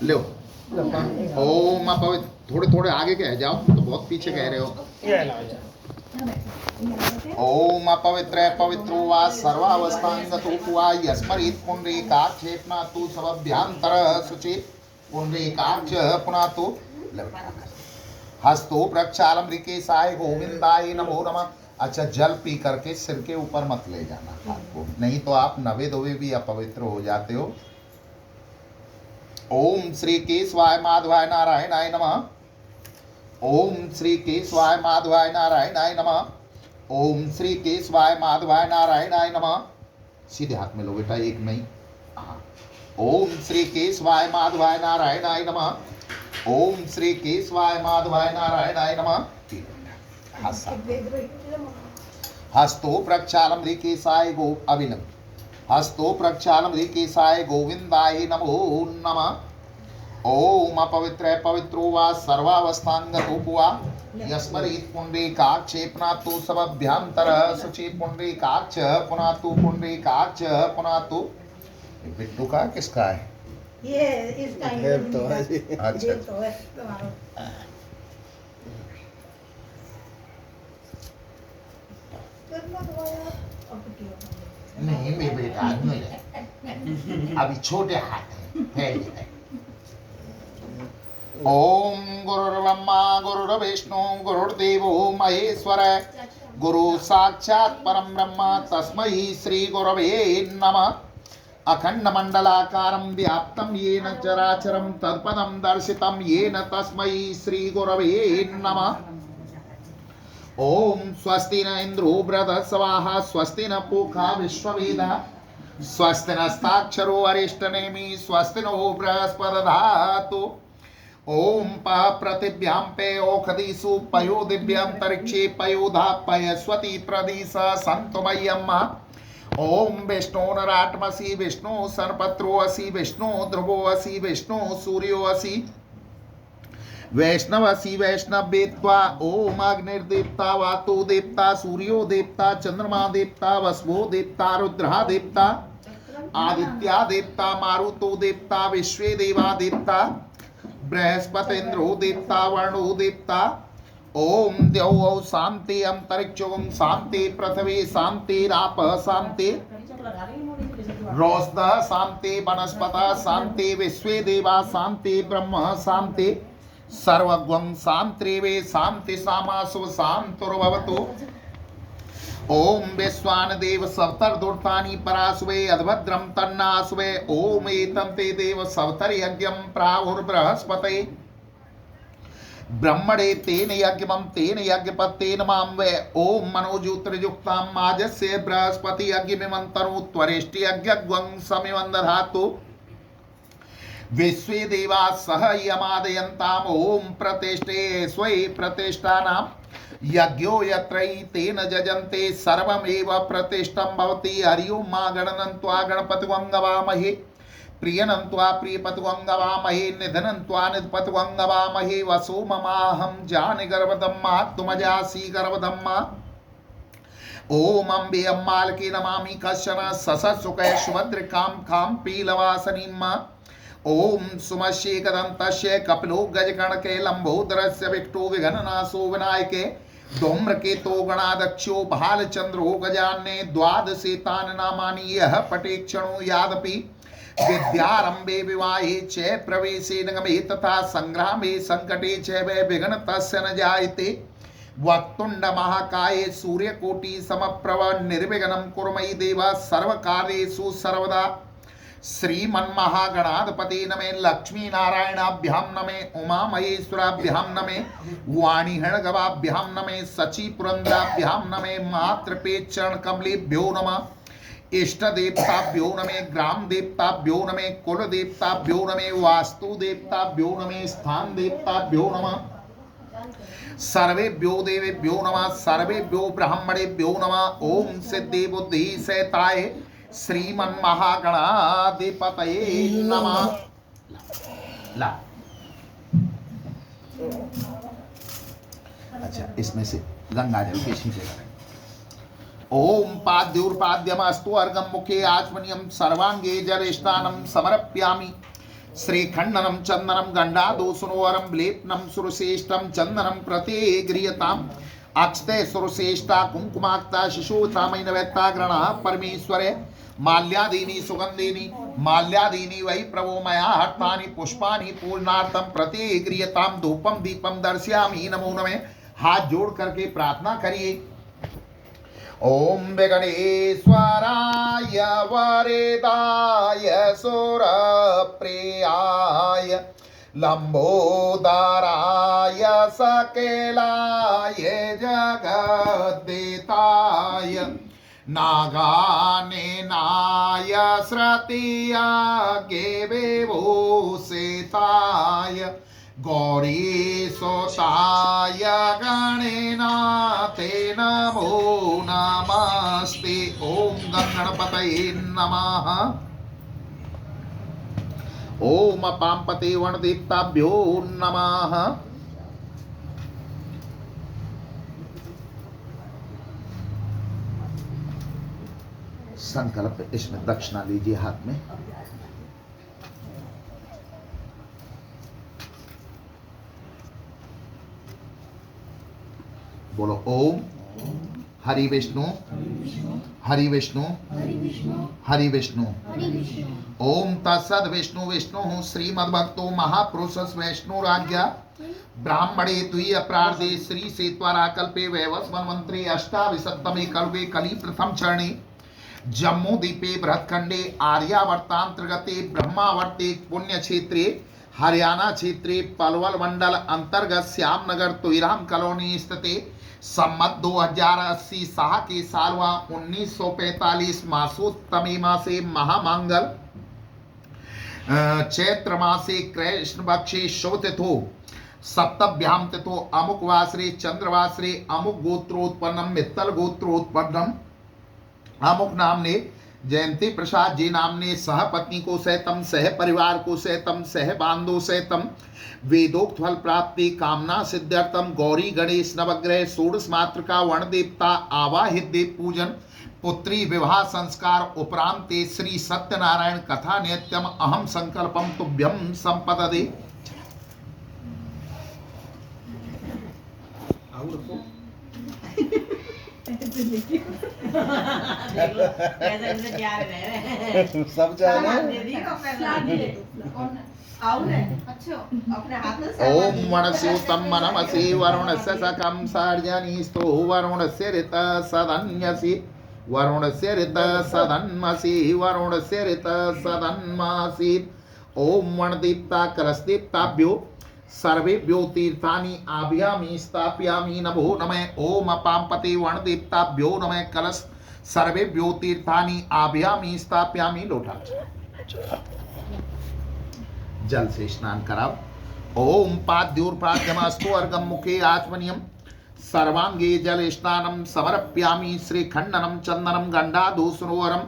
लो। ओम अपवित्र, थोड़े थोड़े आगे कह जाओ, तो बहुत पीछे कह रहे हो। ओम अपवित्र पवित्रो वा सर्वावस्थांगतो वा यस्मरित पुंडरीकाक्षेपनातु सबभ्यांतर शुचि पुंडरीकाक्ष पुनातु हस्तो प्रक्षालम ऋकेशाय गोविंदाय नमो नमः। अच्छा, जल पी करके सिर के ऊपर मत ले जाना हाथ को, नहीं तो आप नवे दोवे भी अपवित्र हो जाते हो। ओम श्री केशवाय माधवाय नारायणाय नमः। ओम श्री केशवाय माधवाय नारायणाय नमः। ओम श्री केशवाय माधवाय नारायणाय नमः। सीधे हाथ में लो बेटा, एक नहीं। हाँ, ओम श्री केशवाय माधवाय नारायणाय नमः। ओम श्री केशवाय माधवाय नारायणाय नमः। हस्तो प्रक्षालम ऋकेशाय गो अभिनव हस्तो प्रक्षालम ऋकेशाय गोविंदाय नमो नमः। ओम अपवित्र पवित्रो वा सर्वावस्थांगतो वा यस्मरित पुंडरीकाक्षेपनातु सबभ्यांतर शुचि पुंडरीकाक्ष पुनातु पुंडरीकाक्ष पुनातु। बिट्टू का किसका है? ये इसका है तो है जी। अच्छा, तो है तुम्हारा। नहीं मेरे बेटा आदमी है, अभी छोटे हाथ है। ओम गुरुर्ब्रह्मा गुरुर्विष्णु गुरुर्देवो महेश्वर गुरु साक्षात् परम ब्रह्म तस्मै श्री गुरवे नमः। अखंड मंडलाकारं व्याप्तं येन चराचरं तत्पदं दर्शितं येन तस्मै श्री गुरवे नमः। ओम स्वस्ति न इंद्रो बृहस्पतिः स्वस्ति न पूषा विश्ववेदाः स्वस्ति नस्ताक्षरो अरिष्टनेमि स्वस्ति नो बृहस्पतिर्दधातु। ओम पः पृथिव्यां पे ओखदिषु पयो दिव्यान्तरिक्षे पयोधा पयस्वती प्रदिश सन्तु मह्यम्। ओम विष्णु नराटमसि विष्णु सर्पत्रो असि विष्णु ध्रुवो असि विष्णु सूर्यो असि वैष्णवसी वैष्णवेत्वा। ओम अग्निर्देवता वातु देवता सूर्यो देवता चंद्रमा देवता वसवो देवता रुद्रा देवता आदित्या देवता मारुतो देवता विश्वे देवा देवता बृहस्पतिन्द्रो देवता वर्णो देवता। ओम द्यौ शांति अंतरिक्षों शांति पृथ्वी शांति राप शांति रोषद शांति वनस्पत शांति विश्वे देवा शांति ब्रह्म शांति सर्वगं शांतिवे शांति सामासु शांतुर्भवतु। ओम विश्वान देव सवतर्दूर्तानि परासुवे अद्भद्रं तन्नासुवे। ओम एतं ते देव सवतर यज्ञं प्राहुर्बृहस्पते ब्रह्मणे तेन यज्ञमं तेन यज्ञपत्तेन मां वे। ओम मनोजूत्रयुक्तां माजस्य बृहस्पति यज्ञमिमन्तनु त्वरेष्टि यज्ञग्वं समिवं दधातु। विश्वे देवा सह यमादयन्ताम्। ओम प्रतिष्ठे स्वै प्रतिष्ठानां यज्ञो यत्र तेन जजन्ते सर्वमेव प्रतिष्ठं भवति। हरि ओं मा गणनन्त्वा गणपतिवङ्गवामहे प्रियनन्त्वा प्रियपतिवङ्गवामहे निधनन्त्वा निधपतिवङ्गवामहे वसो ममाहं जानिगर्भदम्मा तुमजासि गर्भदम्मा। ओम अम्बे अम्बालके नमामि कश्चन ससत्सुखे सुभद्रिकां खां पीलवासनीम्। ओम सुमश्ये कदन्तस्य कपिलो गजगणके लंबोदरस्य विकटो विघ्ननाशो विनायके धूम्रकेतो गणाध्यक्षो भालचंद्रो गजान्ने द्वादशेतानि नामानि यः पठेक्षणो यादपि विद्यारंभे विवाहे च प्रवेशे निगमे तथा संग्रामे संकटे च वै विघ्न तस्य न जायते। वक्तुंड महाकाये सूर्यकोटि समप्रभ निर्विघ्नं कुरु मयि देव सर्वकार्येषु सर्वदा। श्रीमन्महागणाधिपते नमे लक्ष्मी नारायणाभ्यां नमे उमा महेश्वराभ्यां नमे वाणीहणगवाभ्यां नमे सची पुरंदराभ्यां नमे मातृपेचरण कमलेभ्यो नमः। इष्ट देवताभ्यो नमे ग्राम देवताभ्यो नमे कुल देवताभ्यो नमे वास्तु देवताभ्यो नमे स्थान देवताभ्यो नमः। सर्वेभ्यो देवेभ्यो नमः सर्वेभ्यो ब्राह्मणेभ्यो नमः। ओम सिद्धि बुद्धि सहिताय श्रीमन्महागणाधिपतये नमः। ला अच्छा, इसमें से गंगा जल के छींटे करें। ओम पाद्योर्पाद्यमस्तु अर्घं मुखे आचमनीयं सर्वांगे जल स्नानं समर्पयामि। श्रीखण्डनं चन्दनं गण्डादोषणोरं लेपनं सुरश्रेष्ठं चन्दनं प्रतिगृह्यताम् अक्षते सुरश्रेष्ठा कुङ्कुमाक्ता शिशुतामैनवेत्ता ग्रहणः परमेश्वरे माल्यादीनि सुगंधीनि माल्यादीनि वै प्रभो मया हर्तानि पुष्पानि पूर्णार्थम प्रतिगृह्यतां धूपम दीपम दर्शयामि नमो नमः। हाथ जोड़ करके प्रार्थना करिए। ओम विघ्नेश्वराय वरदाय सुरप्रियाय लंबोदराय सकेलाय जगद्दिताय नागानेनाय श्रुतिया गेवेवोसिताय गौरीसुताय गणनाथे नमो नमस्ते। ओम गणपतये नमः। ओम पांपते वनदीप्ताभ्यो नमः। संकल्प, इसमें दक्षिणा लीजिए हाथ में। बोलो ओम हरि विष्णु हरि विष्णु हरि विष्णु। ओम तत्सद विष्णु विष्णु श्रीमद्भक्तो महापुरुष वैष्णु राज्ञा ब्राह्मणे द्वितीय प्रार्धे श्री सेत्वरा कल्पे वैवस्वन्वंतरे अष्टाविंशतमे कल्पे कली प्रथम चरणे जम्मू द्वीपे बृहत्खंडे आर्यावर्तांतर्गते ब्रह्मावर्ते पुण्य क्षेत्रे हरियाणा क्षेत्रे पलवल मंडल अंतर्गत श्यामनगर तुईराम कॉलोनी स्थित सम्मत 2080 साह के सालवा 1945 मासोत्तमे मासे महामांगल चैत्र मासे कृष्ण पक्षे शुभ तिथो सप्तभ्याम तिथो अमुक वासरे चंद्रवासरे अमुक गोत्रोत्पन्नम मित्तल गोत्रोत्पन्नम अमुक नामने जयंती प्रसाद जी नामने सह पत्नी को सहितम सह परिवार को सहितम सह बांधो सहितम वेदोक्त फल प्राप्ति कामना सिद्ध्यर्थम गौरी गणेश नवग्रह षोडश मातृका वर्ण देवता आवाहित देव पूजन पुत्री विवाह संस्कार उपरांते श्री सत्यनारायण कथा नित्यम अहम संकल्पम तुभ्यम संपददे। सब जाने ओम वनस्योतम मनमसि वरुणस्य सकं सार्जनीस्तो वरुणस्य ऋत सदन्यसि वरुणस्य ऋत सदन्मसि वरुणस्य ऋत सदन्मासि। ओम वनदीप्ता करस्दीप्ताभ्यो सर्वेभ्यो तीर्थानि आभयामि स्थापयामि नमो नमः। ओम पांपते वनदीप्ताभ्यो नमः कलश सर्वेभ्यो तीर्थानि आभयामि स्थापयामि। लोटा जल से स्नान कराओ। ओम पाद्योर्पाद्यमस्तु अर्घम मुखे आचमनीयम सर्वांगे जल स्नानम समर्पयामि। श्रीखण्डनं चन्दनं गण्डादोषणोरं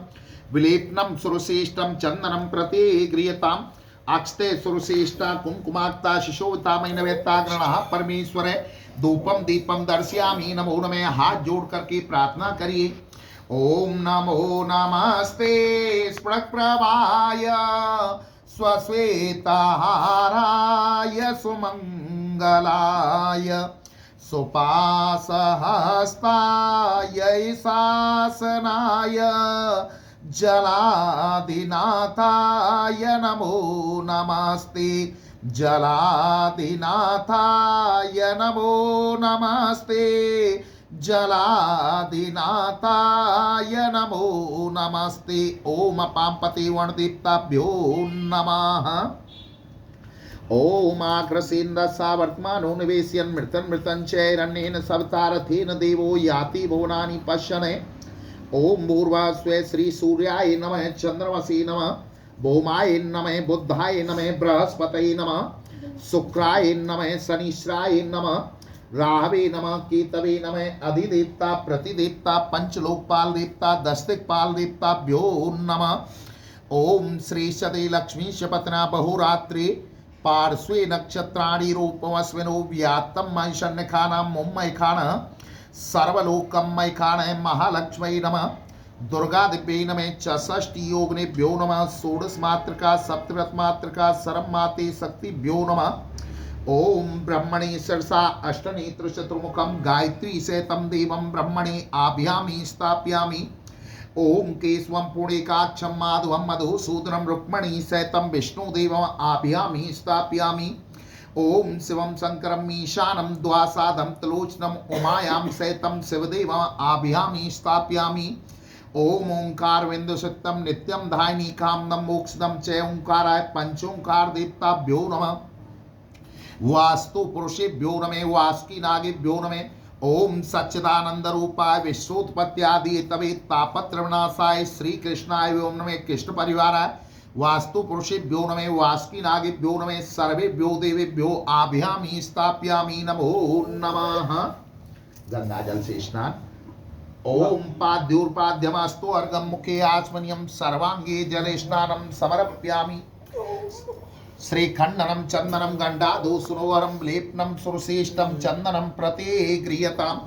विलेपनं सुरश्रेष्ठं चन्दनं प्रतिगृह्यताम् अक्षते सुरश्रेष्ठा कुंकुमाक्ता शिशोवतामैनवेत्ता गणः परमेश्वरे धूपम दीपम दर्शयामि नमो नमः। हाथ जोड़ करके प्रार्थना करिए। ओम नमो नमस्ते स्फुटप्रभाय स्वश्वेताहाराय सुमंगलाय सुपासहस्ताय शासनाय जलाधिनाथाय नमो नमस्ते जलाधिनाथाय नमो नमस्ते जलाधिनाथाय नमो नमस्ते। ओम पांपते वनदीप्ताभ्यो नमः। ओम आग्रसेन्द्र सावर्तमानो निवेशयन् मृतन् मृतं चैरण्येन सवतारथेन देवो याति भुवनानि पश्यन्। ओम भूर्भुवस्सुः श्री सूर्याय नमः चंद्रमसि नमः भौमाय नमः बुद्धाय नमः बृहस्पतये नमः शुक्राय नमः शनिश्चराय नमः राहवे नमः केतवे नमः अधिदेवता प्रतिदेवता पंचलोकपाल देवता दशदिक्पाल देवताभ्यो नमः। ओम श्री सदे लक्ष्मी शपथना बहुरात्रि पार्श्वे नक्षत्राणि रूपमस्विनो व्यात्तम महिषन्यखानां मुम्मयखानः सर्वलोकं मयखानः महालक्ष्मी नमः दुर्गा दिव्यै नमः षष्ठी योगिनेभ्यो नमः षोडश मात्रका सप्तव्रत मात्रका सरम माते शक्तिभ्यो नमः ओम ब्रह्मणे सरसा अष्टनेत्र चतुर्मुखम गायत्री सहितं देवं ब्रह्मणे आभ्यामी स्थापयामि ओम केशवं पुण्यकाक्षं माधवं मधुसूदनं रुक्मणी सहितं विष्णुदेवम् आभ्यामी स्थापयामि ओम शिवं शंकरं ईशानं द्वासादं त्रिलोचनं उमायां सहितं शिवदेवम् आभ्यामी स्थापयामि ओम ओंकार विंदुसुक्तम नित्यम धायनी कामदम मोक्षदम च ओंकाराय पंचोंकार देवताभ्यो नमः वास्तु पुरुषेभ्यो नमः वासुकी नागेभ्यो नमः ओम सच्चिदानंद रूपाय विश्वोत्पत्त्यादि तवे तापत्र विनाशाय श्री कृष्णाय ओम नमः कृष्ण परिवाराय वास्तु पुरुषेभ्यो नमः वासुकी नागेभ्यो नमः सर्वेभ्यो देवेभ्यो आभ्यामी स्थापयामि नमो नमः गंगा जल से स्नान ओम पाद्योर्पाद्यमस्तु अर्घं मुखे आचमनीयं सर्वांगे जले स्नानं समर्पयामि श्रीखण्डनं चन्दनं गण्डाधौ सुरवरं लेपनं सुरश्रेष्ठं चन्दनं प्रते गृह्यताम्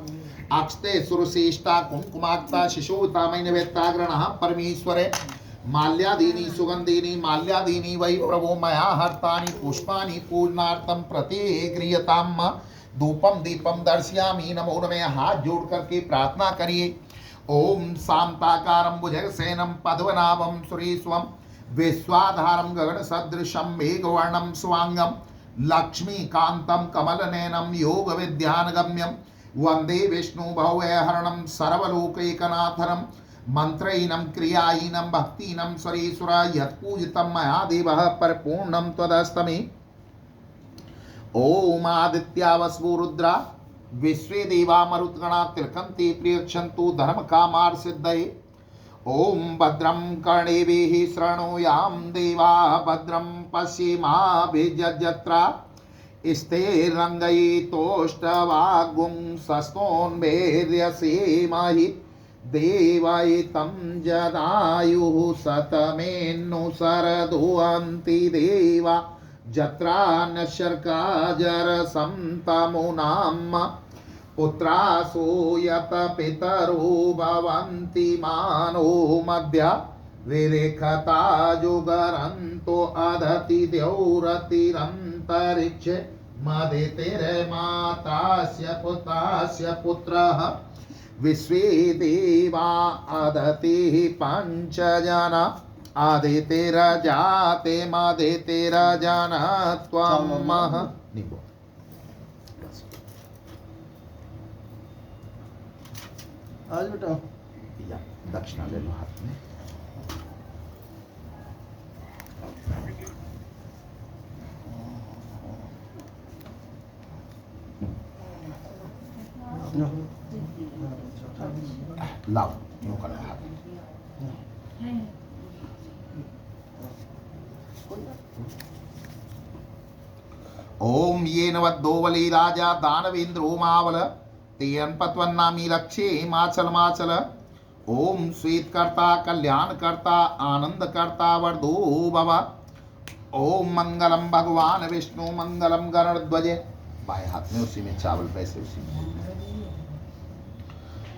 अक्षते सुरश्रेष्ठा कुङ्कुमाक्ता शिशोतामयि नैवेद्याग्रणः परमेश्वरे माल्यादीनि सुगन्धीनि माल्यादीनि वै प्रभो मया हर्तानि पुष्पाणि पूजनार्थं प्रते गृह्यताम् धूपम दीपम दर्शयामि नमो नमः हाथ जोड़ करके प्रार्थना करिए ओम शांताकारं भुजगसेनं पद्मनाभं सुरेशं विश्वाधारं गगन सदृशं मेघवर्णं स्वांगं लक्ष्मीकान्तं कमलनयनं योग विद्यानगम्यं वंदे विष्णु भवहरणं सर्वलोकैकनाथनं मंत्रहीनं क्रियाहीनं भक्तिहीनं सुरेश्वर यत्पूजितं मया देवः परिपूर्णं त्वदस्तमे ओम आदित्या वसवो रुद्रा विश्वे देवा मरुद्गणा तिलकन्ते प्रियक्षन्तु धर्म कामार्थ सिद्धये ओम भद्रं कर्णेभिः शृणुयाम देवा भद्रं पश्येमाभिर्यजत्रा स्थिरंगयितोष्टवागुं सस्तोन्भेर्यसेमहि देवयितं जदायुः शतमेन्नुसरदुहन्ति देवा जत्रा नशर्काजरसं तमुनां पुत्रासो यत पितरो भवन्ति मानो मध्या विरेखता जुगरन्तो अदति द्यौरतिरन्तरिक्ष मदितिर्मातास्य पुत्रस्य पुत्रः विश्वे देवा अदतिः पञ्चजना आदितिरजाते मदितिरजन त्वं मह निबो आज बेटा या दक्षिणा ले लो हाथ में लाओ यूं करो हाथ ओम ये नवद्दोवली राजा दानवेन्द्रो मावल तेयनपत्वन्नामी रक्षे माचल माचल ओम स्वीतकर्ता कल्याणकर्ता आनंदकर्ता वरदो भव ओम मंगलम भगवान विष्णु मंगलम गरुड़ध्वजे बाएं हाथ में उसी में चावल पैसे उसी में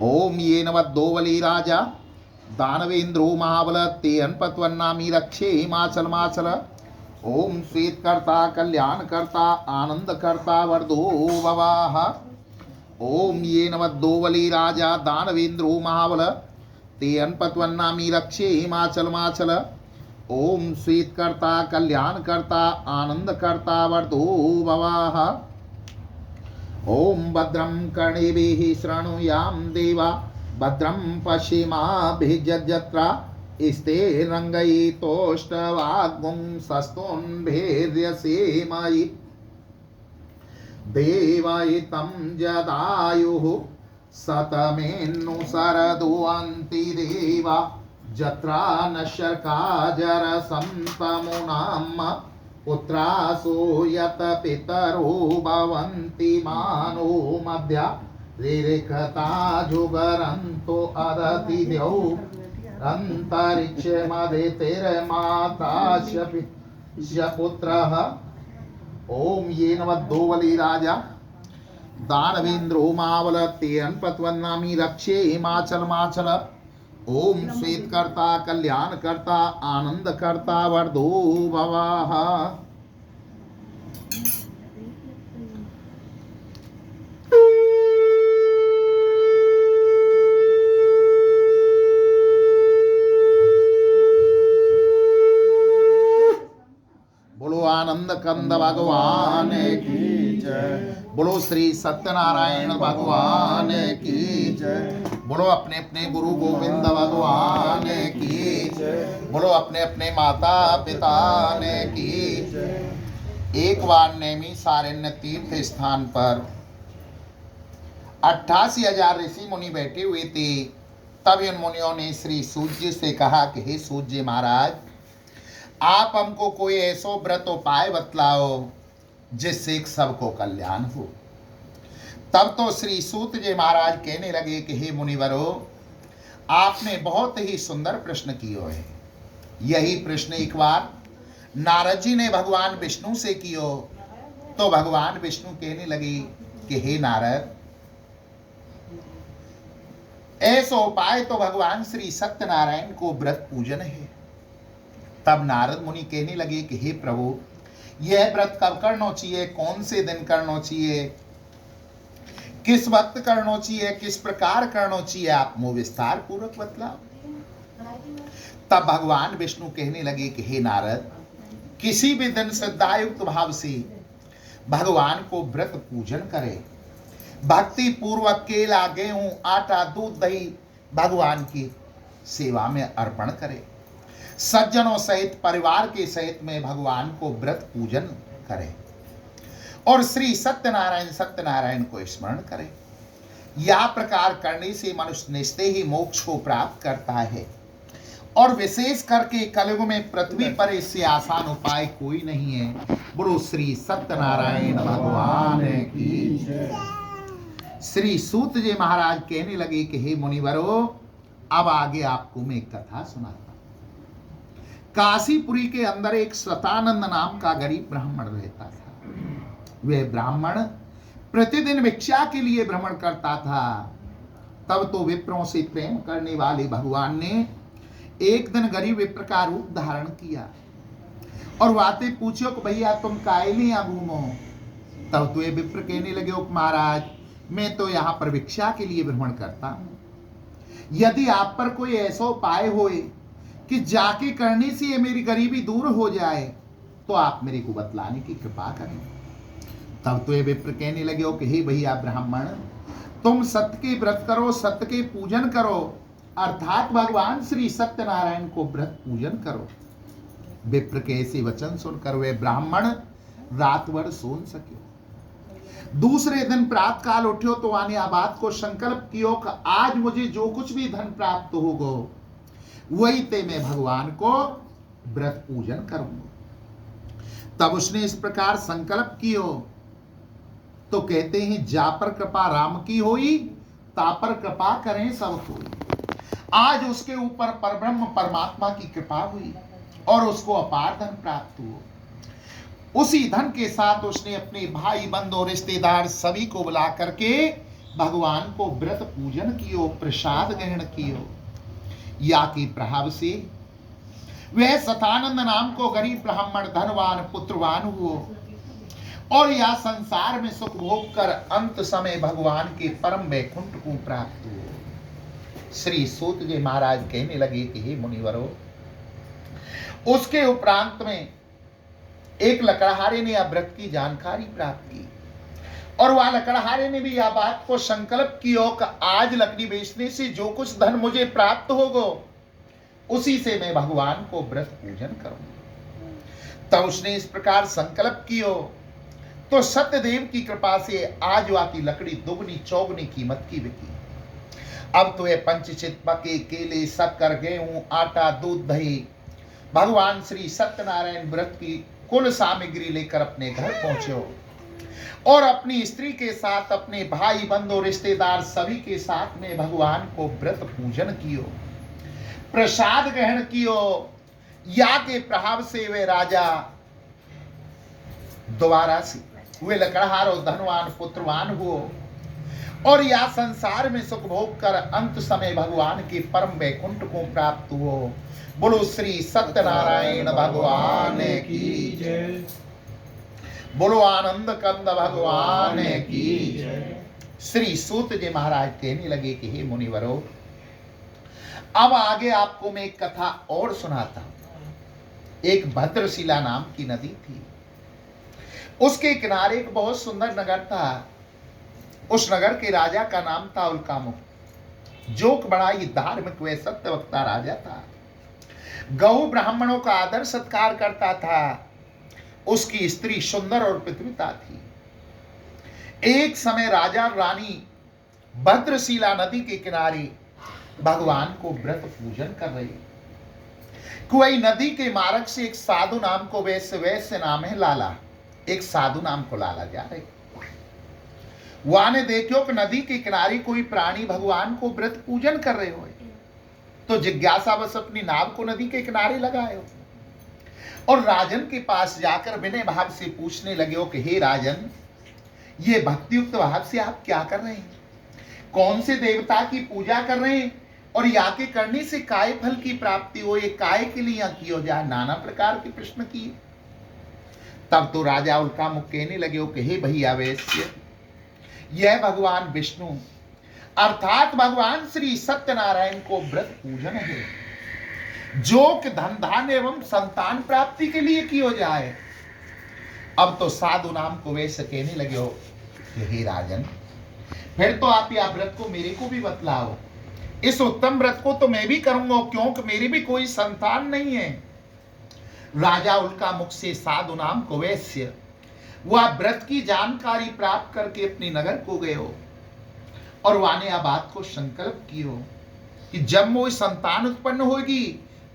ओम ये नवद्दोवली राजा दानवेन्द्रो महाबल तेयनपत्वन्नामी रक्षे माचल माचल ओम स्वीतकर्ता कल्याणकर्ता आनंदकर्ता वरदो भवाः ओम ये नवद्दोवली राजा दानवेन्द्रो महाबल तेयनपत्वन्नामी रक्षे माचल माचल ओम स्वीतकर्ता कल्याणकर्ता आनंदकर्ता वरदो भवाः ओम भद्रं कर्णेभिः शृणुयाम देवा भद्रं पश्येमाभिर्यजत्रा स्थिरंगयितोष्टवाग्मुं सस्तोन्भेर्यसेमहि देवयितं जदायुः शतमेन्नुसरदुहन्ति देवा जत्रा नशर्काजरसं तमुनां पुत्रासो यत पितरो भवन्ति मानो मध्या रिरेखता जुगरन्तो अदति द्यौ अंतरिक्ष मदितिर्मातास्य पुत्रः ओम ये नवद्दोवली राजा दानवेन्द्रो मावल तेयनपत्वन्नामी रक्षे माचल माचल ओम श्वेत कर्ता कल्याण कर्ता आनंद कर्ता वरदो भवाः। बोलो आनंद कंद भगवान की जय। बोलो श्री सत्यनारायण भगवान की जय। बोलो अपने अपने गुरु गोविंद भगवान की जय। बोलो अपने अपने माता पिता ने की जय। एक बार नेमी सारण्य तीर्थ स्थान पर 88,000 ऋषि मुनि बैठे हुए थे। तब इन मुनियों ने श्री सूर्य से कहा कि हे सूर्य महाराज, आप हमको कोई ऐसो व्रत उपाय बतलाओ जिससे सबको कल्याण हो। तब तो श्री सूत जी महाराज कहने लगे कि हे मुनिवरो, आपने बहुत ही सुंदर प्रश्न कियो है। यही प्रश्न एक बार नारद जी ने भगवान विष्णु से कियो। तो भगवान विष्णु कहने लगे कि हे नारद, ऐसा उपाय तो भगवान श्री सत्यनारायण को व्रत पूजन है। तब नारद मुनि कहने लगे कि हे प्रभु, यह व्रत कब करना चाहिए, कौन से दिन करना चाहिए, किस वक्त करना चाहिए, किस प्रकार करना चाहिए, आप मुझे विस्तार पूर्वक बतलाओ। तब भगवान विष्णु कहने लगे कि हे नारद, किसी भी दिन श्रद्धायुक्त भाव से भगवान को व्रत पूजन करे, भक्ति पूर्वक केला गेहूं आटा दूध दही भगवान की सेवा में अर्पण करे, सज्जनों सहित परिवार के सहित में भगवान को व्रत पूजन करे और श्री सत्यनारायण को स्मरण करे। यह प्रकार करने से मनुष्य निश्चय ही मोक्ष को प्राप्त करता है और विशेष करके कलयुग में पृथ्वी पर इससे आसान उपाय कोई नहीं है। बोलो श्री सत्यनारायण भगवान की जय। श्री सूत जी महाराज कहने लगे कि हे मुनिवरो, अब आगे आपको मैं एक कथा सुनाता। काशीपुरी के अंदर एक स्वतानंद नाम का गरीब ब्राह्मण रहता था। वह ब्राह्मण प्रतिदिन भिक्षा के लिए भ्रमण करता था। तब तो विप्रों से प्रेम करने वाले भगवान ने एक दिन गरीब विप्र का रूप धारण किया और बातें पूछो कि भैया तुम काहे लिए यहाँ घूमो। तब तो ये विप्र कहने लगे, महाराज मैं तो यहाँ पर भिक्षा के लिए भ्रमण करता हूँ। यदि आप पर कोई ऐसा उपाय होए कि जाके करने से ये मेरी गरीबी दूर हो जाए तो आप मेरे को बतलाने की कृपा करें। तब तो ये विप्र कहने लगे हो कि हे भैया ब्राह्मण, तुम सत्य के व्रत करो, सत्य के पूजन करो, अर्थात भगवान श्री सत्यनारायण को व्रत पूजन करो। विप्र के ऐसे वचन सुनकर वे ब्राह्मण रात भर सो न सके। दूसरे दिन प्रातः काल उठ्यो तो आने बात को संकल्प कियो कि आज मुझे जो कुछ भी धन प्राप्त होगा वही ते मैं भगवान को व्रत पूजन करूंगा। तब उसने इस प्रकार संकल्प कियो तो कहते हैं, जा पर कृपा राम की होई ता पर कृपा करें सब कोई। आज उसके ऊपर परब्रह्म परमात्मा की कृपा हुई और उसको अपार धन प्राप्त हुआ। उसी धन के साथ उसने अपने भाई बंधु रिश्तेदार सभी को बुला करके भगवान को व्रत पूजन कियो, प्रसाद ग्रहण कियो। या के प्रभाव से वह सतानंद नाम को गरीब ब्राह्मण धनवान पुत्रवान हुआ और यह संसार में सुख भोग कर अंत समय भगवान के परम वैकुंठ को प्राप्त हुआ। श्री सूत जी महाराज कहने लगे कि हे मुनिवरो, उसके उपरांत में एक लकड़हारे ने यह व्रत की जानकारी प्राप्त की और वह लकड़हारे ने भी यह बात को संकल्प किया कि आज लकड़ी बेचने से जो कुछ धन मुझे प्राप्त होगा उसी से मैं भगवान को व्रत पूजन करूंगा। तब उसने इस प्रकार संकल्प किया तो सत्यदेव की कृपा से आज वह की लकड़ी दुगनी चौगनी कीमत की बिकी। अब तो ये पंचचित पके केले शक्कर गेहूं आटा दूध दही भगवान श्री सत्यनारायण व्रत की कुल सामग्री लेकर अपने घर पहुंचे और अपनी स्त्री के साथ अपने भाई बंधु रिश्तेदार सभी के साथ में भगवान को व्रत पूजन कियो, प्रसाद ग्रहण कियो। या के प्रभाव से वे राजा दोबारा से वे लकड़हार और धनवान पुत्रवान हुओ और या संसार में सुख भोग कर अंत समय भगवान के परम वैकुंठ को प्राप्त हो। बोलो श्री सत्यनारायण भगवान की जय। बोलो आनंद कंद भगवान की जय। श्री सूत जी महाराज कहने लगे कि हे मुनिवरों, अब आगे आपको मैं एक कथा और सुनाता हूं। एक भद्रशिला नाम की नदी थी, उसके किनारे एक बहुत सुंदर नगर था। उस नगर के राजा का नाम था उल्कामुख, जो बड़ा ही धार्मिक व सत्यवक्ता राजा था। गौ ब्राह्मणों का आदर सत्कार करता था। उसकी स्त्री सुंदर और पितृता थी। एक समय राजा और रानी भद्रशिला नदी के किनारे भगवान को व्रत पूजन कर रहे। कोई नदी के मार्ग से एक साधु नाम को वैश्य नाम है लाला, एक साधु नाम को लाला जा रहे। वहां ने देखो कि नदी के किनारे कोई प्राणी भगवान को व्रत पूजन कर रहे हो, तो जिज्ञासा बस अपनी नाव को नदी के किनारे लगाए हो और राजन के पास जाकर विनय भाव से पूछने लगे हो कि हे राजन, ये भक्तियुक्त भाव से आप क्या कर रहे हैं? कौन से देवता की पूजा कर रहे हैं और या के करने से काय फल की प्राप्ति हो, ये काय के लिए यहाँ किया जाए? नाना प्रकार के प्रश्न किए। तब तो राजा उल्कामुख कहने लगे हो कि हे भैया वैश्य, यह भगवान विष्णु अर्थात भगवान श्री सत्यनारायण को व्रत पूजन है, जो कि धन धान्य एवं संतान प्राप्ति के लिए किया जाए। अब तो साधु नाम को वैसे कहने लगे हो कि हे राजन, फिर तो आप यह व्रत को मेरे को भी बतलाओ। इस उत्तम व्रत को तो मैं भी करूंगा, क्योंकि मेरी भी कोई संतान नहीं है। राजा उल्का मुख से साधु नाम को वैश्य वह व्रत की जानकारी प्राप्त करके अपने नगर को गए हो और वहां ने बात को संकल्प कियो कि जब वो संतान उत्पन्न होगी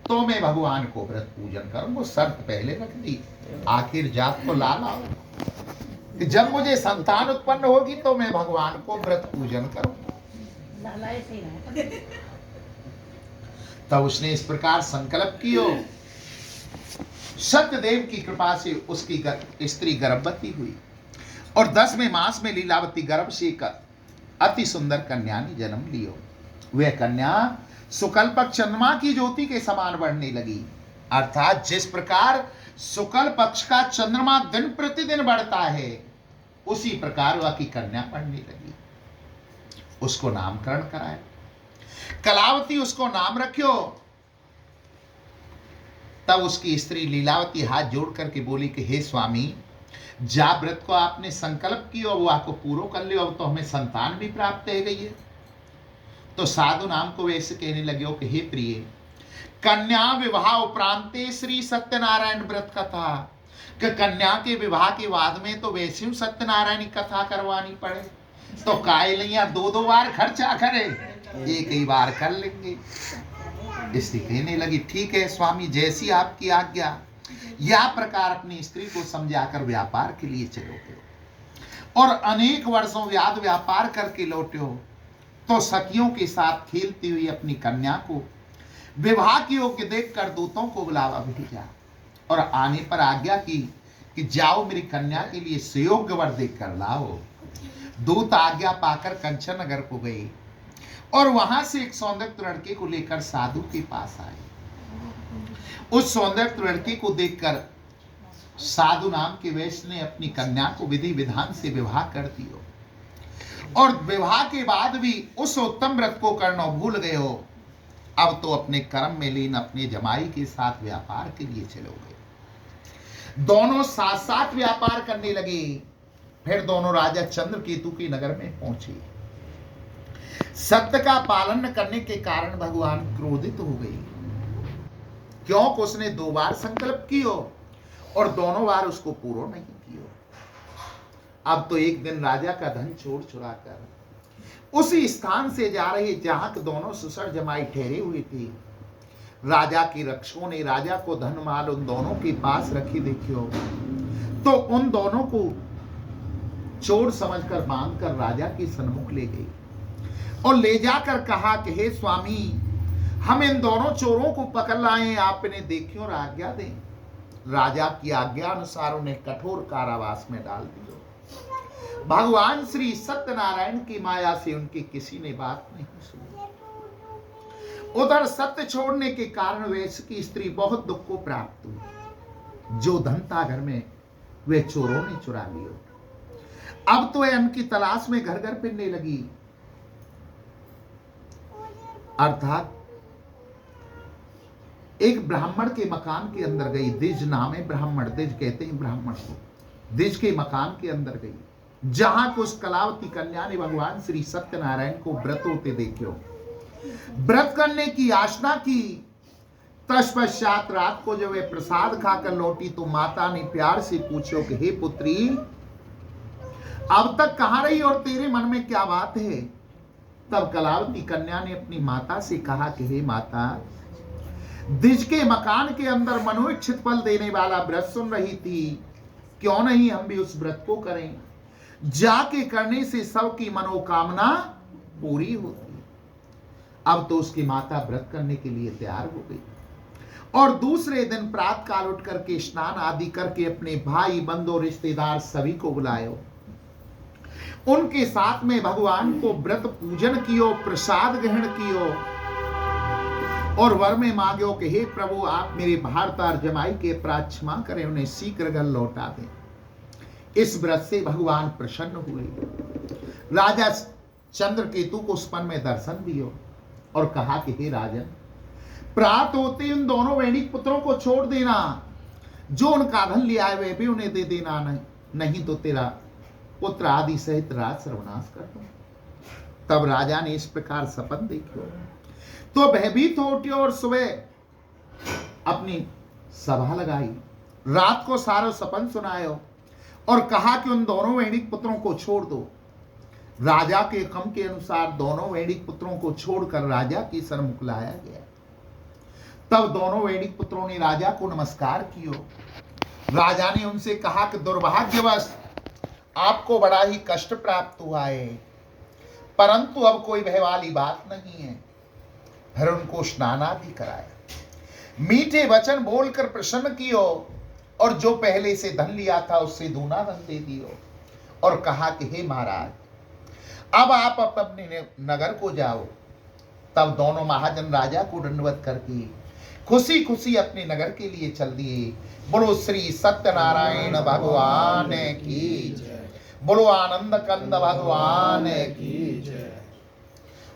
तो मैं भगवान को व्रत पूजन करूंगा। शर्त पहले रख दी, आखिर जात को लाल आओ कि जब मुझे संतान उत्पन्न होगी तो मैं भगवान को व्रत पूजन करूंगा। तब उसने इस प्रकार संकल्प कियो। सत्यदेव की कृपा से उसकी स्त्री गर्भवती हुई और 10वें मास में लीलावती गर्भ से एक अति सुंदर कन्या ने जन्म लियो। वह कन्या शुक्ल पक्ष चंद्रमा की ज्योति के समान बढ़ने लगी, अर्थात जिस प्रकार शुक्ल पक्ष का चंद्रमा दिन प्रतिदिन बढ़ता है, उसी प्रकार वह की कन्या बढ़ने लगी। उसको नामकरण कराया, कलावती उसको नाम रखियो। तब उसकी स्त्री लीलावती हाथ जोड़ करके बोली कि हे स्वामी, जा व्रत को आपने संकल्प किया वो आपको पूरा कर लियो, अब तो हमें संतान भी प्राप्त हो गई है। तो साधु नाम को वैसे कहने लगे हो कि हे प्रिय, कन्या विवाह उपरांते श्री सत्यनारायण व्रत कथा, कि कन्या के विवाह के बाद में तो वैसे ही सत्यनारायण की कथा करवानी पड़े, तो काय लिया 2-2 बार खर्चा करे, एक ही बार कर लेंगे। इसलिए कहने लगी ठीक है स्वामी, जैसी आपकी आज्ञा। या प्रकार अपनी स्त्री को समझाकर व्यापार के लिए चले गए और अनेक वर्षों व्याध व्यापार करके लौटे हो, तो सखियों के साथ खेलती हुई अपनी कन्या को विवाह की योग्य देखकर दूतों को बुलावा भेजा और आने पर आज्ञा की कि जाओ मेरी कन्या के लिए सुयोग्य वर देख कर लाओ। दूत आज्ञा पाकर कंचन नगर को गए और वहां से एक सौंदर्य लड़के को लेकर साधु के पास आए। उस सौंदर्य लड़के को देखकर साधु नाम के वैश्य ने अपनी कन्या को विधि विधान से विवाह कर दियो और विवाह के बाद भी उस उत्तम व्रत को करना भूल गए हो। अब तो अपने कर्म में लीन अपने जमाई के साथ व्यापार के लिए चलोगे। दोनों साथ साथ व्यापार करने लगे। फिर दोनों राजा चंद्रकेतु के नगर में पहुंचे। सत्य का पालन न करने के कारण भगवान क्रोधित हो गए, क्योंकि उसने 2 बार संकल्प कियो और दोनों बार उसको पूरा नहीं कियो। अब तो एक दिन राजा का धन चोर चुराकर उसी स्थान से जा रहे जहां दोनों सुसर जमाई ठहरे हुए थे, राजा के रक्षकों ने राजा को धन माल उन दोनों के पास रखी देखियो, तो उन दोनों को चोर समझकर बांधकर राजा के सन्मुख ले गई और ले जाकर कहा कि हे स्वामी, हम इन दोनों चोरों को पकड़ लाए, आप इन्हें देखिए और आज्ञा दें। राजा की आज्ञा अनुसार उन्हें कठोर कारावास में डाल दिया। भगवान श्री सत्यनारायण की माया से उनकी किसी ने बात नहीं सुनी। उधर सत्य छोड़ने के कारण वैश्य की स्त्री बहुत दुख को प्राप्त हुई। जो धन था घर में वे चोरों ने चुरा लिया। अब तो वह अन्न की तलाश में घर घर फिरने लगी। अर्थात एक ब्राह्मण के मकान के अंदर गई। द्विज नाम है ब्राह्मण, द्विज कहते हैं ब्राह्मण को। द्विज के मकान के अंदर गई, जहां को उस कलावती कन्या ने भगवान श्री सत्यनारायण को व्रत होते देखो, व्रत करने की आशना की। तत्पश्चात रात को जब वे प्रसाद खाकर लौटी तो माता ने प्यार से पूछो कि हे पुत्री, अब तक कहां रही और तेरे मन में क्या बात है? तब कलावती कन्या ने अपनी माता से कहा कि हे माता, द्विज के मकान के अंदर मनोइच्छित फल देने वाला व्रत सुन रही थी, क्यों नहीं हम भी उस व्रत को करें? जाके करने से सबकी मनोकामना पूरी होती। अब तो उसकी माता व्रत करने के लिए तैयार हो गई और दूसरे दिन प्रातः काल उठ करके स्नान आदि करके अपने भाई बंधु रिश्तेदार सभी को बुलायो। उनके साथ में भगवान को व्रत पूजन कियो, प्रसाद ग्रहण कियो और वर में मांगो कि हे प्रभु, आप मेरे भारतार जमाई के अपराध क्षमा करें, उन्हें शीघ्र घर लौटा दें। इस व्रत से भगवान प्रसन्न हुए। राजा चंद्रकेतु को स्वप्न में दर्शन दियो और कहा कि हे राजन, प्रात होते उन दोनों वैणिक पुत्रों को छोड़ देना, जो उनका धन ले आए वे भी उन्हें दे देना, नहीं तो तेरा पुत्र आदि सहित राज सर्वनाश कर दो। तब राजा ने इस प्रकार सपन देखो तो भयभीत हो उठे और सुबह अपनी सभा लगाई। रात को सारो सपन सुनायो और कहा कि उन दोनों वैणिक पुत्रों को छोड़ दो। राजा के हुक्म के अनुसार दोनों वैणिक पुत्रों को छोड़कर राजा के सन्मुख लाया गया। तब दोनों वैणिक पुत्रों ने राजा को नमस्कार कियो। राजा ने उनसे कहा कि दुर्भाग्यवश आपको बड़ा ही कष्ट प्राप्त हुआ है, परंतु अब कोई भय वाली बात नहीं है। फिर उनको स्नान आदि कराया, मीठे वचन बोलकर प्रसन्न कियो और जो पहले से धन लिया था उससे दूना धन दे दियो और कहा कि हे महाराज, अब आप अपने नगर को जाओ। तब दोनों महाजन राजा को दंडवत करके खुशी खुशी अपने नगर के लिए चल दिए। बोलो श्री सत्यनारायण भगवान की जय, बोलो आनंद कंद भगवान की जय।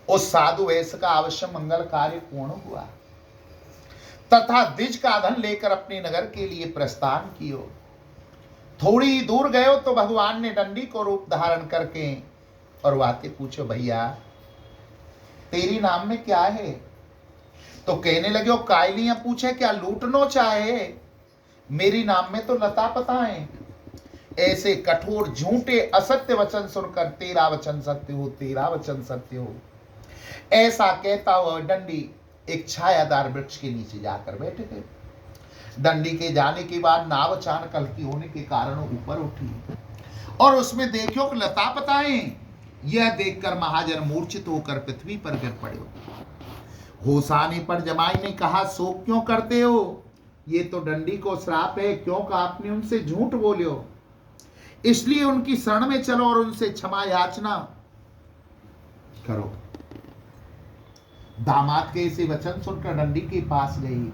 उस साधु वैश्य का अवश्य मंगल कार्य पूर्ण हुआ तथा द्विज का धन लेकर अपने नगर के लिए प्रस्थान कियो। थोड़ी ही दूर गए तो भगवान ने दंडी को रूप धारण करके और बातें पूछो, भैया तेरी नाम में क्या है? तो कहने लगे, वो कायलियां पूछे क्या लूटनो चाहे? मेरी नाम में तो लता पता है। ऐसे कठोर झूठे असत्य वचन सुनकर तेरा वचन सत्य हो, तेरा वचन सत्य हो, ऐसा कहता हुआ दंडी एक छायादार वृक्ष के नीचे जाकर बैठे थे। दंडी के जाने के बाद नाव अचानक हल्की होने के कारण ऊपर उठी और उसमें देखो कि लता पताएं। यह देखकर महाजन मूर्छित होकर पृथ्वी पर गिर पड़े। होश आने पर जमाई ने कहा, शोक क्यों करते हो? ये तो दंडी को श्राप है, क्योंकि आपने उनसे झूठ बोलियो। इसलिए उनकी शरण में चलो और उनसे क्षमा याचना करो। दामाद के ऐसे वचन सुनकर दंडी के पास गई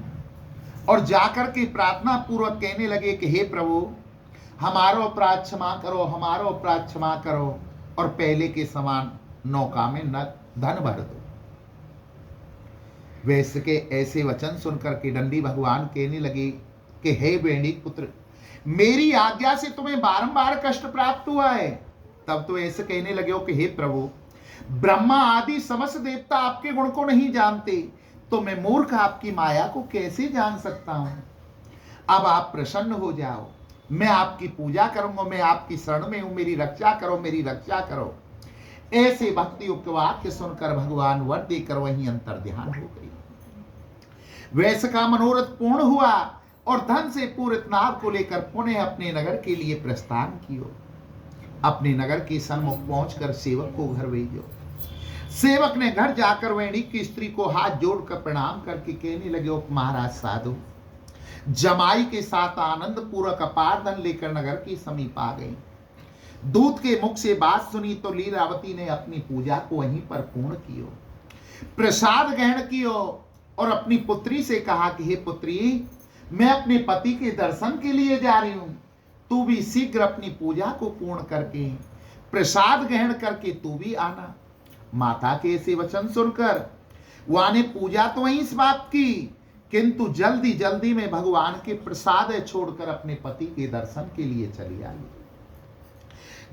और जाकर के प्रार्थना पूर्वक कहने लगे कि हे प्रभु, हमारो अपराध क्षमा करो, हमारो अपराध क्षमा करो और पहले के समान नौका में न धन भर दो। वैश्य के ऐसे वचन सुनकर के दंडी भगवान कहने लगे कि हे वैणिक पुत्र, मेरी आज्ञा से तुम्हें बारंबार कष्ट प्राप्त हुआ है। तब तो ऐसे कहने लगे हो कि हे प्रभु, ब्रह्मा आदि समस्त देवता आपके गुण को नहीं जानते, तो मैं मूर्ख आपकी माया को कैसे जान सकता हूं? अब आप प्रसन्न हो जाओ, मैं आपकी पूजा करूंगा, मैं आपकी शरण में हूं, मेरी रक्षा करो, मेरी रक्षा करो। ऐसे भक्ति युक्त वाक्य सुनकर भगवान वर देकर वहीं अंतर ध्यान हो गई। वैश्य का मनोरथ पूर्ण हुआ और धन से पूरित नाव को लेकर पुनः अपने नगर के लिए प्रस्थान कियो। अपने नगर के सन्मुख पहुंचकर सेवक को घर भेजो। सेवक ने घर जाकर वैणिक की स्त्री को हाथ जोड़कर प्रणाम करके कहने लगे, महाराज साधु, जमाई के साथ आनंद पूर्वक अपार धन लेकर नगर के समीप आ गए। दूत के मुख से बात सुनी तो लीलावती ने अपनी पूजा को वहीं पर पूर्ण कियो, प्रसाद ग्रहण कियो और अपनी पुत्री से कहा कि हे पुत्री, मैं अपने पति के दर्शन के लिए जा रही हूं, तू भी शीघ्र अपनी पूजा को पूर्ण करके प्रसाद ग्रहण करके तू भी आना। माता के ऐसे वचन सुनकर वहां ने पूजा तो वहीं इस बात की, किंतु जल्दी जल्दी में भगवान के प्रसाद छोड़कर अपने पति के दर्शन के लिए चली आई।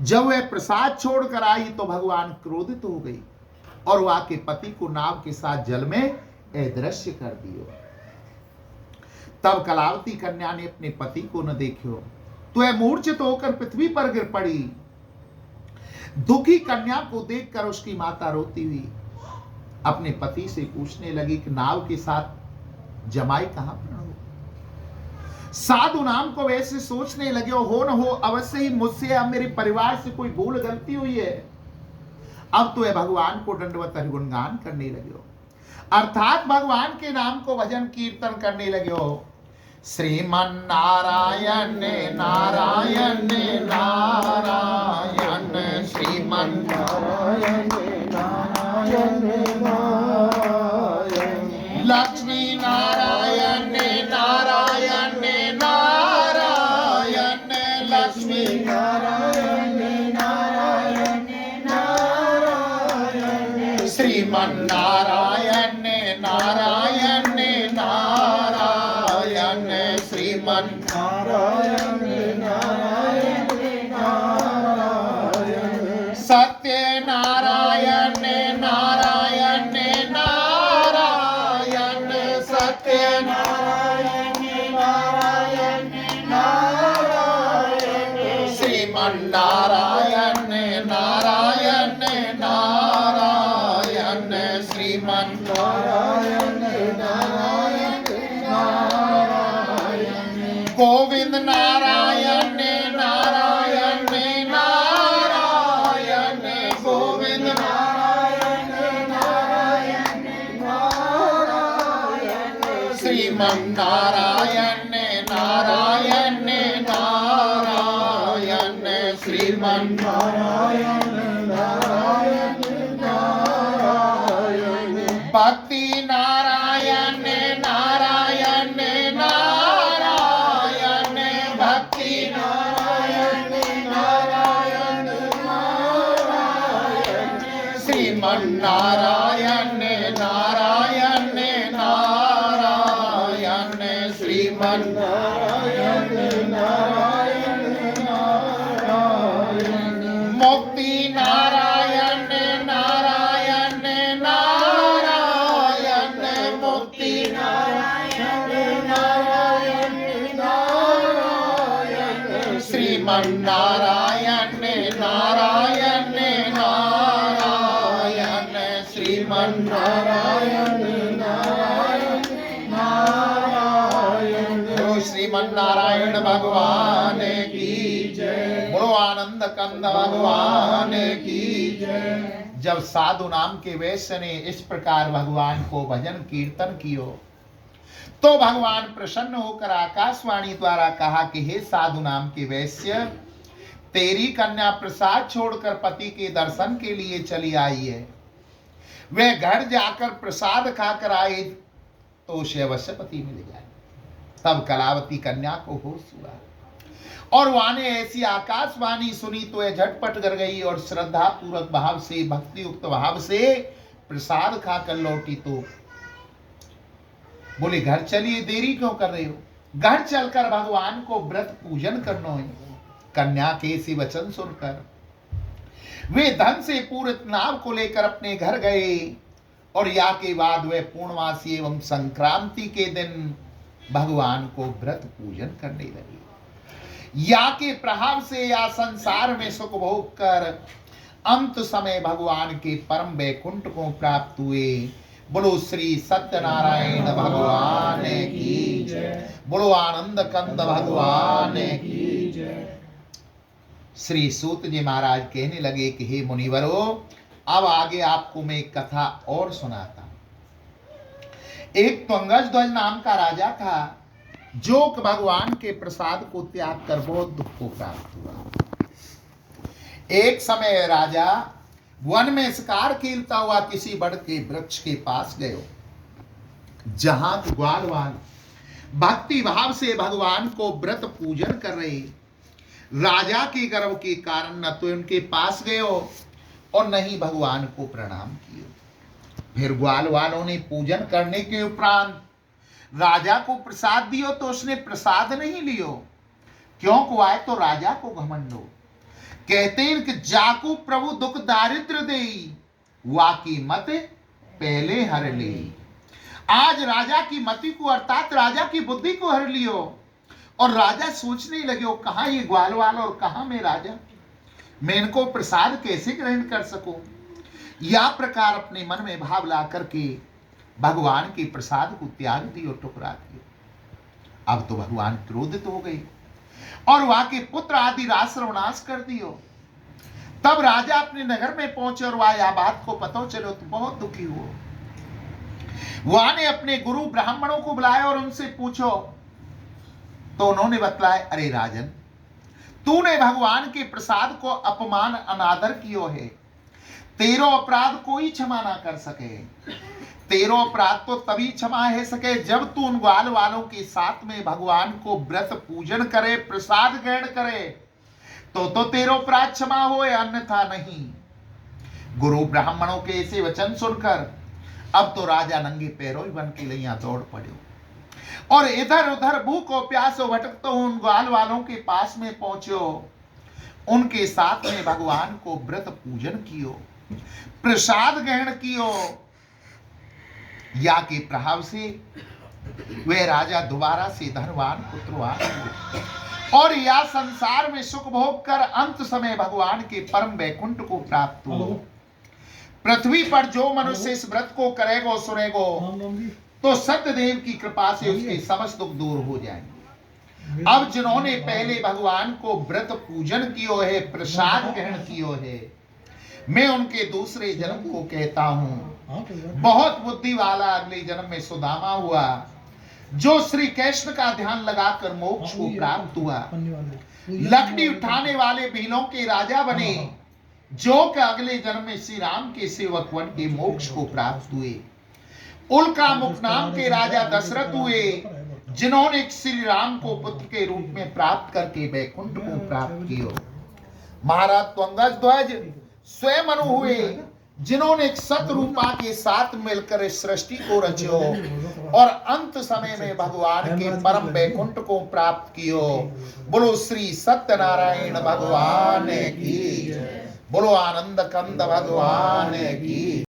जब वह प्रसाद छोड़कर आई तो भगवान क्रोधित हो गई और वह के पति को नाव के साथ जल में अदृश्य कर दियो। तब कलावती कन्या ने अपने पति को न देखियो तो वह मूर्छित होकर पृथ्वी पर गिर पड़ी। दुखी कन्या को देखकर उसकी माता रोती हुई अपने पति से पूछने लगी कि नाव के साथ जमाई कहां पर हो। साधु नाम को वैसे सोचने लगे, हो न हो अवश्य ही मुझसे या मेरे परिवार से कोई भूल गलती हुई है। अब तो यह भगवान को दंडवत गुणगान करने लगे हो, अर्थात भगवान के नाम को भजन कीर्तन करने लगे हो। श्रीमन नारायण नारायण नारायण, श्रीमन नारायण नारायण नारायण, लक्ष्मी नारायण नारायण नारायण, लक्ष्मी नारायण नारायण नारायण, श्रीमन नारायण नारायण नारायण, श्रीमन नारायण नारायण नारायण, सत्य नारायण नारायण नारायण, सत्य नारायण नारायण नारायण, श्रीमन नारायण नारायण नारायण, श्रीमन नारायण नारायण नारायण, गोविंद नारायण नारायण नारायण, गोविंद नारायण नारायण नारायण, श्रीमन नारायण नारायण नारायण, श्रीमन नारायण नारायण नारायण, भक्ति नारायण नारायण नारायण, भक्ति नारायण नारायण नारायण, श्रीमन नारायण नारायण नारायण, श्रीमन नारायण नारायण नारायण, मुक्ति नारायण नारायण नारायण, मुक्ति नारायण नारायण नारायण, श्रीमन नारायण नारायण नारायण, श्रीमन नारायण नारायण नारायण। बोलो श्रीमन नारायण भगवान की जय, बोलो आनंद कंद भगवान की जय। जब साधु नाम के वैश्य ने इस प्रकार भगवान को भजन कीर्तन कियो तो भगवान प्रसन्न होकर आकाशवाणी द्वारा कहा कि हे साधु नाम के वैश्य, तेरी कन्या प्रसाद छोड़कर पति के दर्शन के लिए चली आई है। वह घर जाकर प्रसाद खाकर आई तो उसे अवश्य पति मिल जाए। तब कलावती कन्या को होश हुआ और वहां ने ऐसी आकाशवाणी सुनी तो वह झटपट कर गई और श्रद्धा पूर्वक भाव से, भक्ति युक्त भाव से प्रसाद खाकर लौटी। तो बोले घर चलिए, देरी क्यों कर रहे हो, घर चलकर भगवान को व्रत पूजन करना है। कन्या के इसी वचन सुनकर वे धन से पूरित नाव को लेकर अपने घर गए और या के बाद वे पूर्णमासी एवं संक्रांति के दिन भगवान को व्रत पूजन करने लगे। या के प्रभाव से या संसार में सुख भोग कर अंत समय भगवान के परम वैकुंठ को प्राप्त हुए। बोलो श्री सत्यनारायण भगवान की जय, बोलो आनंद कंद भगवान की जय। श्री सूत जी महाराज कहने लगे कि हे मुनिवरो, अब आगे आपको मैं एक कथा और सुनाता हूं। एक त्वंगजध्वज नाम का राजा था जो भगवान के प्रसाद को त्याग कर बहुत दुख को प्राप्त हुआ। एक समय राजा वन में शिकार खेलता हुआ किसी बड़ के वृक्ष के पास गयो, जहां ग्वालवाल भक्ति भाव से भगवान को व्रत पूजन कर रहे। राजा के गर्व के कारण न तो उनके पास गयो और न ही भगवान को प्रणाम कियो। फिर ग्वालवालों ने पूजन करने के उपरांत राजा को प्रसाद दियो तो उसने प्रसाद नहीं लियो। क्यों कुआए तो राजा को घमंड हो। कहते हैं कि जाको प्रभु दुख दारिद्र देई, वाकी मत पहले हर ले। आज राजा की मति को अर्थात राजा की बुद्धि को हर लियो और राजा सोचने लगे कहां ये ग्वालवाल और कहां मैं राजा, मैं इनको प्रसाद कैसे ग्रहण कर सकूं। या प्रकार अपने मन में भाव ला करके भगवान के प्रसाद को त्याग दियो, टुकरा दियो। अब तो भगवान क्रोधित हो गए और वहां के पुत्र आदि राज सर्वनाश कर दियो। तब राजा अपने नगर में पहुंचे और वह यह बात को पता चलो तो बहुत दुखी हुआ। वहां ने अपने गुरु ब्राह्मणों को बुलाया और उनसे पूछो तो उन्होंने बतलाया, अरे राजन, तूने भगवान के प्रसाद को अपमान अनादर कियो है। तेरो अपराध कोई क्षमा ना कर सके। तेरो अपराध तो तभी क्षमा है सके जब तू उन ग्वाल वालों के साथ में भगवान को व्रत पूजन करे, प्रसाद ग्रहण करे, तो तेरो अपराध क्षमा हो, अन्यथा नहीं। गुरु ब्राह्मणों के ऐसे वचन सुनकर अब तो राजा नंगे पैरों ही बन के लिया दौड़ पड़े और इधर उधर भूख और प्यास भटकते उन ग्वाल वालों के पास में पहुंचो। उनके साथ में भगवान को व्रत पूजन कियो, प्रसाद ग्रहण कियो। या के प्रभाव से वे राजा दोबारा से धनवान पुत्रवान हुए और या संसार में सुख भोग कर अंत समय भगवान के परम वैकुंठ को प्राप्त हो। पृथ्वी पर जो मनुष्य इस व्रत को करेगो सुनेगो तो सत्यदेव की कृपा से उसके समस्त दुख दूर हो जाएंगे। अब जिन्होंने पहले भगवान को व्रत पूजन कियो है, प्रसाद ग्रहण कियो है, मैं उनके दूसरे जन्म को कहता हूं बहुत बुद्धि वाला अगले जन्म में सुदामा हुआ, जो श्री कृष्ण का ध्यान लगाकर मोक्ष को प्राप्त हुआ। लकड़ी उठाने वाले भीलों के राजा बने, जो कि अगले जन्म में श्री राम के सेवक बन के मोक्ष को प्राप्त हुए। उल्का मुख नाम के राजा दशरथ हुए, जिन्होंने श्री राम को पुत्र के रूप में प्राप्त करके वैकुंठ को प्राप्त किया। महाराज त्वंगज ध्वज स्वयं मनु हुए, जिन्होंने एक सतरूपा के साथ मिलकर इस सृष्टि को रचो और अंत समय में भगवान के परम वैकुंठ को प्राप्त कियो। बोलो श्री सत्यनारायण भगवान की, बोलो आनंद कंद भगवान की।